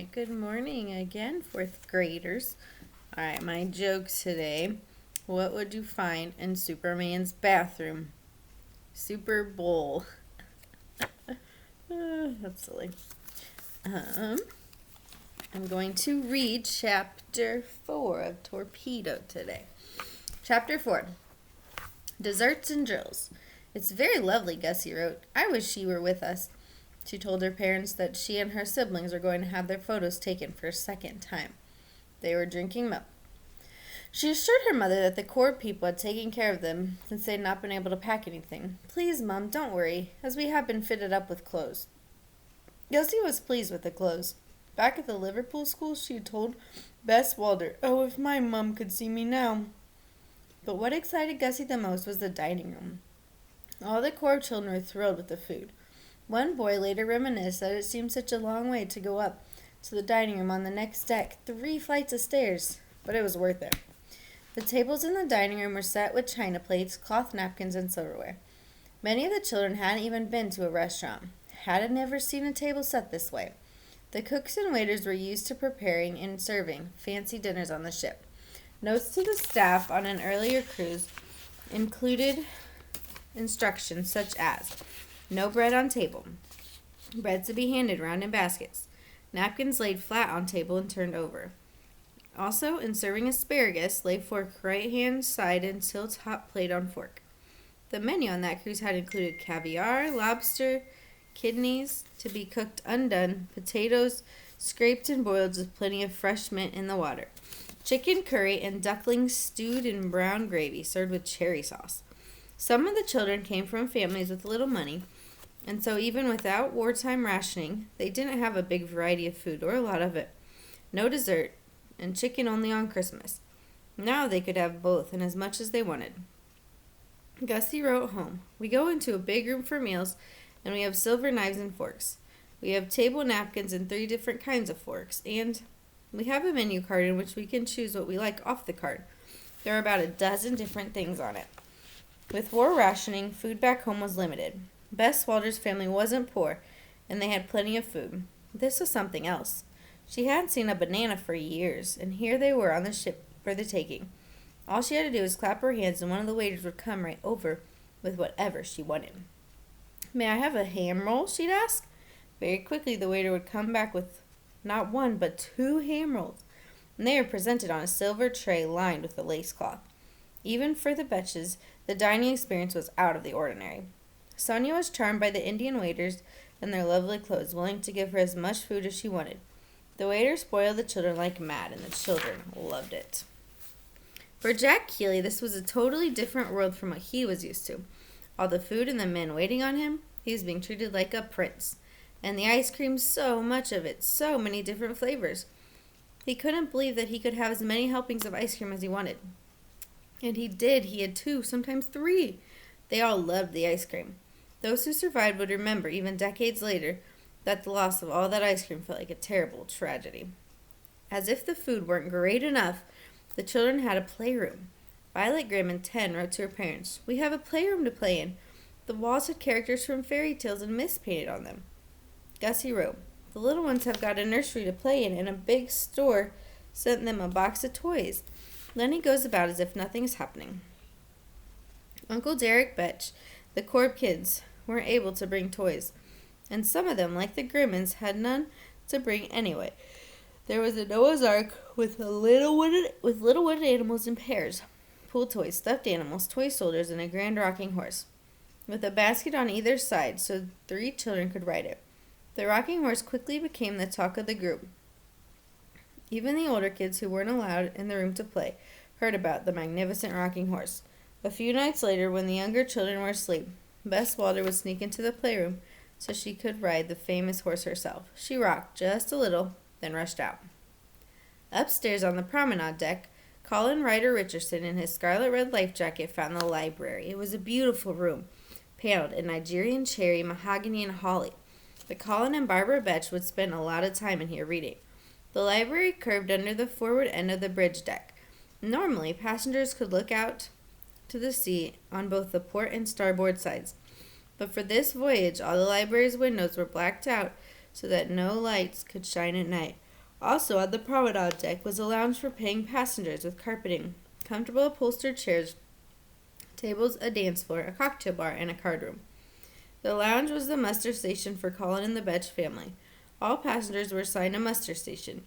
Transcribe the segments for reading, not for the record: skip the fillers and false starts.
right, good morning again, fourth graders. All right, my jokes today. What would you find in Superman's bathroom? Super Bowl. That's silly. Um, I'm going to read chapter 4 of Torpedoed today. Chapter 4, Desserts and Drills. It's very lovely, Gussie wrote. I wish she were with us. She told her parents that she and her siblings are going to have their photos taken for a second time. They were drinking milk. She assured her mother that the Corps people had taken care of them since they had not been able to pack anything. Please, Mum, don't worry, as we have been fitted up with clothes. Gussie was pleased with the clothes. Back at the Liverpool school, she had told Bess Walder, "Oh, if my mum could see me now." But what excited Gussie the most was the dining room. All the Corps children were thrilled with the food. One boy later reminisced that it seemed such a long way to go up to the dining room on the next deck, 3 flights of stairs, but it was worth it. The tables in the dining room were set with china plates, cloth napkins, and silverware. Many of the children hadn't even been to a restaurant, hadn't ever seen a table set this way. The cooks and waiters were used to preparing and serving fancy dinners on the ship. Notes to the staff on an earlier cruise included instructions such as no bread on table, bread to be handed round in baskets, napkins laid flat on table and turned over. Also, in serving asparagus, lay fork right hand side until top plate on fork. The menu on that cruise had included caviar, lobster, kidneys to be cooked undone, potatoes scraped and boiled with plenty of fresh mint in the water, chicken curry, and ducklings stewed in brown gravy served with cherry sauce. Some of the children came from families with little money, and so even without wartime rationing, they didn't have a big variety of food or a lot of it. No dessert, and chicken only on Christmas. Now they could have both and as much as they wanted. Gussie wrote home, "We go into a big room for meals, and we have silver knives and forks. We have table napkins and 3 different kinds of forks, and we have a menu card in which we can choose what we like off the card. There are about a dozen different things on it." With war rationing, food back home was limited. Bess Walder's family wasn't poor, and they had plenty of food. This was something else. She hadn't seen a banana for years, and here they were on the ship for the taking. All she had to do was clap her hands, and one of the waiters would come right over with whatever she wanted. "May I have a ham roll?" she'd ask. Very quickly the waiter would come back with not 1 but 2 ham rolls, and they were presented on a silver tray lined with a lace cloth. Even for the Betches, the dining experience was out of the ordinary. Sonia was charmed by the Indian waiters and their lovely clothes, willing to give her as much food as she wanted. The waiters spoiled the children like mad, and the children loved it. For Jack Keeley, this was a totally different world from what he was used to. All the food and the men waiting on him, he was being treated like a prince. And the ice cream, so much of it, so many different flavors. He couldn't believe that he could have as many helpings of ice cream as he wanted. And he did. He had 2, sometimes 3. They all loved the ice cream. Those who survived would remember, even decades later, that the loss of all that ice cream felt like a terrible tragedy. As if the food weren't great enough, the children had a playroom. Violet Grimm and 10 wrote to her parents, "We have a playroom to play in. The walls had characters from fairy tales and mist painted on them." Gussie wrote, "The little ones have got a nursery to play in, and a big store sent them a box of toys." Lenny goes about as if nothing is happening. Uncle Derek Betch, the Corp kids, weren't able to bring toys, and some of them, like the Grimmins, had none to bring anyway. There was a Noah's Ark with little wooden animals in pairs, pool toys, stuffed animals, toy soldiers, and a grand rocking horse, with a basket on either side so 3 children could ride it. The rocking horse quickly became the talk of the group. Even the older kids who weren't allowed in the room to play heard about the magnificent rocking horse. A few nights later, when the younger children were asleep, Bess Walder would sneak into the playroom so she could ride the famous horse herself. She rocked just a little, then rushed out. Upstairs on the promenade deck, Colin Ryder Richardson in his scarlet-red life jacket found the library. It was a beautiful room, paneled in Nigerian cherry, mahogany, and holly. But Colin and Barbara Betch would spend a lot of time in here reading. The library curved under the forward end of the bridge deck. Normally, passengers could look out to the sea on both the port and starboard sides. But for this voyage, all the library's windows were blacked out so that no lights could shine at night. Also on the promenade deck was a lounge for paying passengers with carpeting, comfortable upholstered chairs, tables, a dance floor, a cocktail bar, and a card room. The lounge was the muster station for Colin and the Betch family. All passengers were assigned a muster station,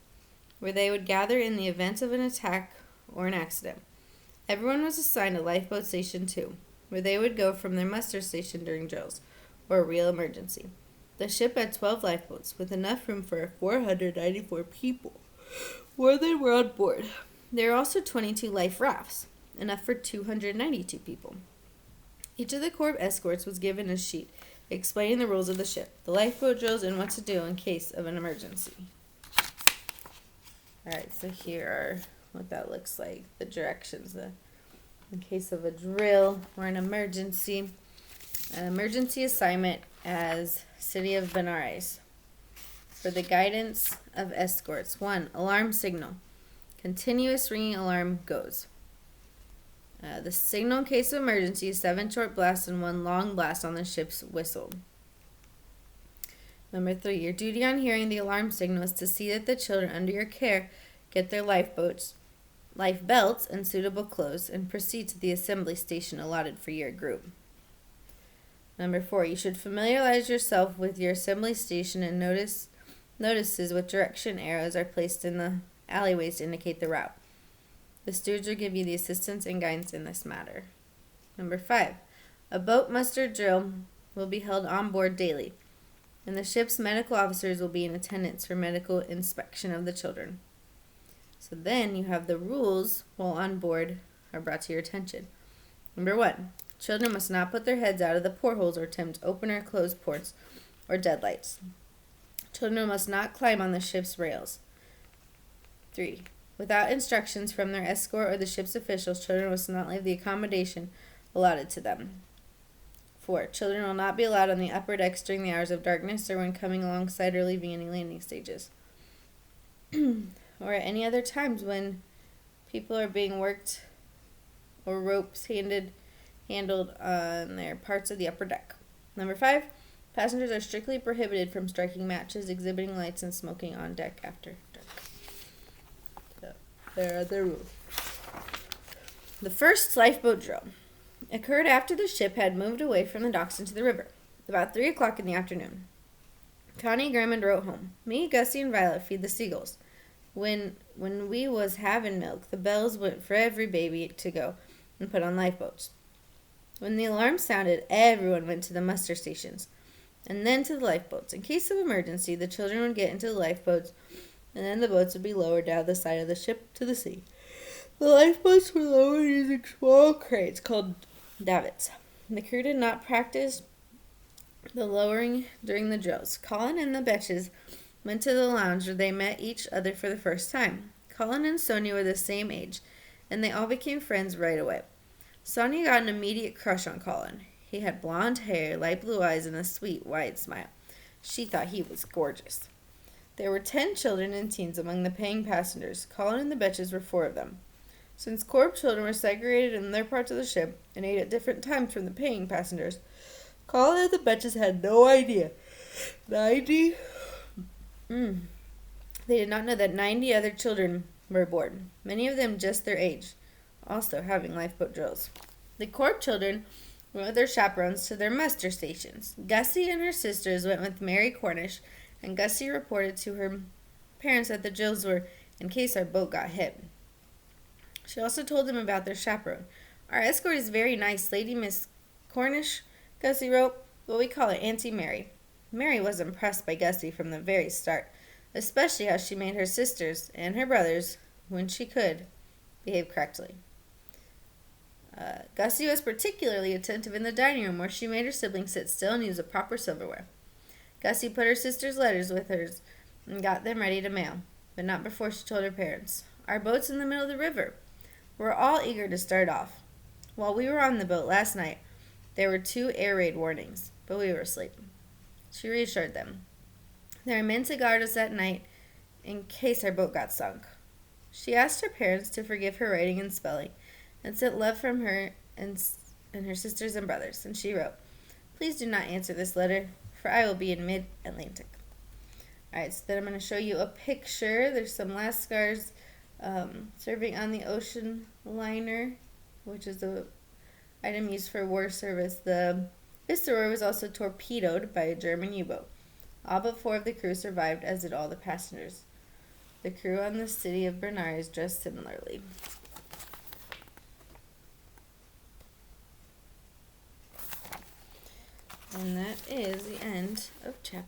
where they would gather in the event of an attack or an accident. Everyone was assigned a lifeboat station too, where they would go from their muster station during drills or a real emergency. The ship had 12 lifeboats, with enough room for 494 people, more than were on board. There were also 22 life rafts, enough for 292 people. Each of the Corps escorts was given a sheet explaining the rules of the ship, the lifeboat drills, and what to do in case of an emergency. Alright, so here are what that looks like, the directions. In case of a drill or an emergency assignment as City of Benares. For the guidance of escorts, 1. Alarm signal. Continuous ringing alarm goes. The signal in case of emergency is 7 short blasts and 1 long blast on the ship's whistle. Number 3. Your duty on hearing the alarm signal is to see that the children under your care get their life belts, and suitable clothes, and proceed to the assembly station allotted for your group. Number 4. You should familiarize yourself with your assembly station and notices with direction arrows are placed in the alleyways to indicate the route. The stewards will give you the assistance and guidance in this matter. Number 5. A boat muster drill will be held on board daily, and the ship's medical officers will be in attendance for medical inspection of the children. So then you have the rules while on board are brought to your attention. Number 1. Children must not put their heads out of the portholes or attempt to open or close ports or deadlights. Children must not climb on the ship's rails. 3. Without instructions from their escort or the ship's officials, children must not leave the accommodation allotted to them. 4. Children will not be allowed on the upper decks during the hours of darkness or when coming alongside or leaving any landing stages. Or at any other times when people are being worked or ropes handled on their parts of the upper deck. Number 5. Passengers are strictly prohibited from striking matches, exhibiting lights, and smoking on deck after dark. So, there are the rules. The first lifeboat drill occurred after the ship had moved away from the docks into the river, about 3 o'clock in the afternoon. Connie Grimmond wrote home, "Me, Gussie, and Violet feed the seagulls. When we was having milk, the bells went for every baby to go and put on lifeboats. When the alarm sounded, everyone went to the muster stations, and then to the lifeboats. In case of emergency, the children would get into the lifeboats, and then the boats would be lowered down the side of the ship to the sea. The lifeboats were lowered using small cranes called davits. The crew did not practice the lowering during the drills. Colin and the Betches went to the lounge where they met each other for the first time. Colin and Sonia were the same age, and they all became friends right away. Sonia got an immediate crush on Colin. He had blonde hair, light blue eyes, and a sweet, wide smile. She thought he was gorgeous. There were 10 children and teens among the paying passengers. Colin and the Betches were 4 of them. Since Corp children were segregated in their parts of the ship and ate at different times from the paying passengers, Colin and the Betches had no idea. They did not know that 90 other children were aboard, many of them just their age, also having lifeboat drills. The Corp children went with their chaperones to their muster stations. Gussie and her sisters went with Mary Cornish, and Gussie reported to her parents that the drills were in case our boat got hit. She also told them about their chaperone. "Our escort is very nice, Lady Miss Cornish," Gussie wrote, "but we call her Auntie Mary." Mary was impressed by Gussie from the very start, especially how she made her sisters and her brothers, when she could, behave correctly. Gussie was particularly attentive in the dining room, where she made her siblings sit still and use the proper silverware. Gussie put her sisters' letters with hers and got them ready to mail, but not before she told her parents. "Our boat's in the middle of the river. We're all eager to start off. While we were on the boat last night, there were 2 air raid warnings, but we were asleep." She reassured them. "There are men to guard us at night in case our boat got sunk." She asked her parents to forgive her writing and spelling, and sent love from her and her sisters and brothers. And she wrote, "Please do not answer this letter, for I will be in mid-Atlantic." Alright, so then I'm going to show you a picture. There's some Lascars serving on the ocean liner, which is the item used for war service. The Viceroy was also torpedoed by a German U-boat. All but 4 of the crew survived, as did all the passengers. The crew on the city of Bernard is dressed similarly.